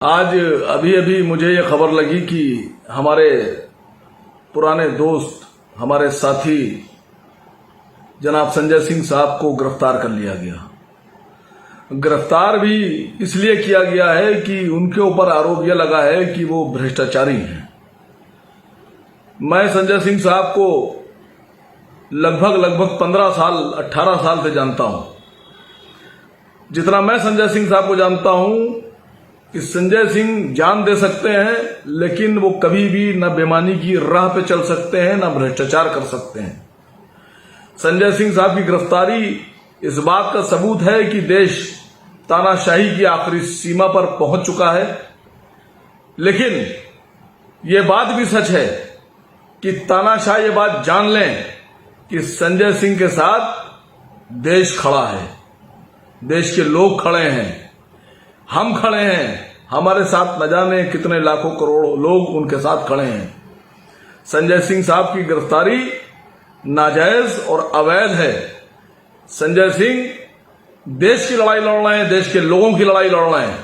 आज अभी अभी मुझे ये खबर लगी कि हमारे पुराने दोस्त, हमारे साथी जनाब संजय सिंह साहब को गिरफ्तार कर लिया गया। गिरफ्तार भी इसलिए किया गया है कि उनके ऊपर आरोप यह लगा है कि वो भ्रष्टाचारी हैं। मैं संजय सिंह साहब को लगभग 15 साल 18 साल से जानता हूं। जितना मैं संजय सिंह साहब को जानता हूं कि संजय सिंह जान दे सकते हैं, लेकिन वो कभी भी न बेईमानी की राह पे चल सकते हैं, न भ्रष्टाचार कर सकते हैं। संजय सिंह साहब की गिरफ्तारी इस बात का सबूत है कि देश तानाशाही की आखिरी सीमा पर पहुंच चुका है। लेकिन ये बात भी सच है कि तानाशाह ये बात जान लें कि संजय सिंह के साथ देश खड़ा है, देश के लोग खड़े हैं, हम खड़े हैं। हमारे साथ न जाने कितने लाखों करोड़ों लोग उनके साथ खड़े हैं। संजय सिंह साहब की गिरफ्तारी नाजायज और अवैध है। संजय सिंह देश की लड़ाई लड़ रहे हैं, देश के लोगों की लड़ाई लड़ रहे हैं।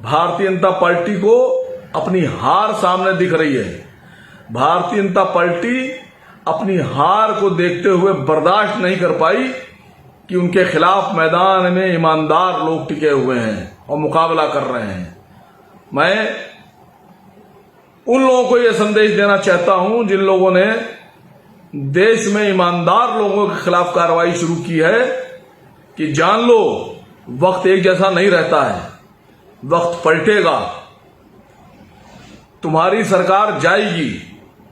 भारतीय जनता पार्टी को अपनी हार सामने दिख रही है। भारतीय जनता पार्टी अपनी हार को देखते हुए बर्दाश्त नहीं कर पाई कि उनके खिलाफ मैदान में ईमानदार लोग टिके हुए हैं और मुकाबला कर रहे हैं। मैं उन लोगों को यह संदेश देना चाहता हूं जिन लोगों ने देश में ईमानदार लोगों के खिलाफ कार्रवाई शुरू की है कि जान लो, वक्त एक जैसा नहीं रहता है, वक्त पलटेगा। तुम्हारी सरकार जाएगी,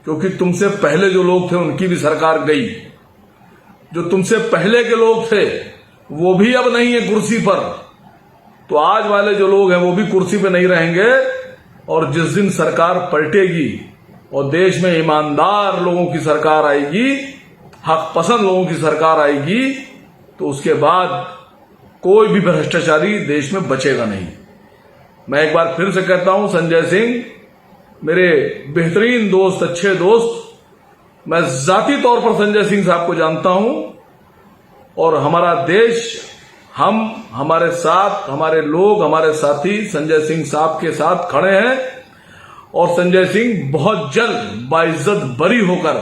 क्योंकि तुमसे पहले जो लोग थे उनकी भी सरकार गई। जो तुमसे पहले के लोग थे वो भी अब नहीं है कुर्सी पर, तो आज वाले जो लोग हैं वो भी कुर्सी पे नहीं रहेंगे। और जिस दिन सरकार पलटेगी और देश में ईमानदार लोगों की सरकार आएगी, हक पसंद लोगों की सरकार आएगी, तो उसके बाद कोई भी भ्रष्टाचारी देश में बचेगा नहीं। मैं एक बार फिर से कहता हूं, संजय सिंह मेरे बेहतरीन दोस्त, अच्छे दोस्त। मैं जाती तौर पर संजय सिंह साहब को जानता हूं और हमारा देश, हम, हमारे साथ, हमारे लोग, हमारे साथी संजय सिंह साहब के साथ खड़े हैं। और संजय सिंह बहुत जल्द बाइज्जत बरी होकर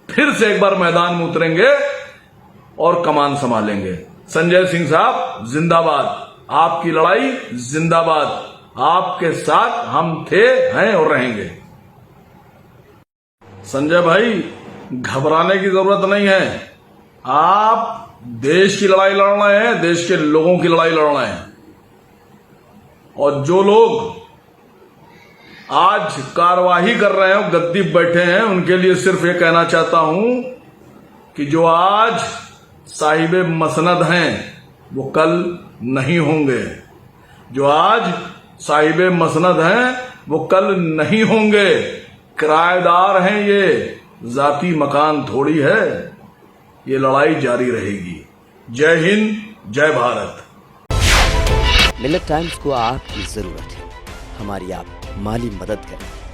फिर से एक बार मैदान में उतरेंगे और कमान संभालेंगे। संजय सिंह साहब जिंदाबाद, आपकी लड़ाई जिंदाबाद, आपके साथ हम थे, हैं और रहेंगे। संजय भाई, घबराने की जरूरत नहीं है। आप देश की लड़ाई लड़ रहे हैं, देश के लोगों की लड़ाई लड़ रहे हैं। और जो लोग आज कार्यवाही कर रहे हैं, गद्दी बैठे हैं, उनके लिए सिर्फ ये कहना चाहता हूं कि जो आज साहिबे मसनद हैं वो कल नहीं होंगे। जो आज साहिबे मसनद हैं वो कल नहीं होंगे। किराएदार हैं ये, जाती मकान थोड़ी है। ये लड़ाई जारी रहेगी। जय हिंद, जय भारत। मिलेट टाइम्स को आपकी जरूरत है, हमारी आप माली मदद करें।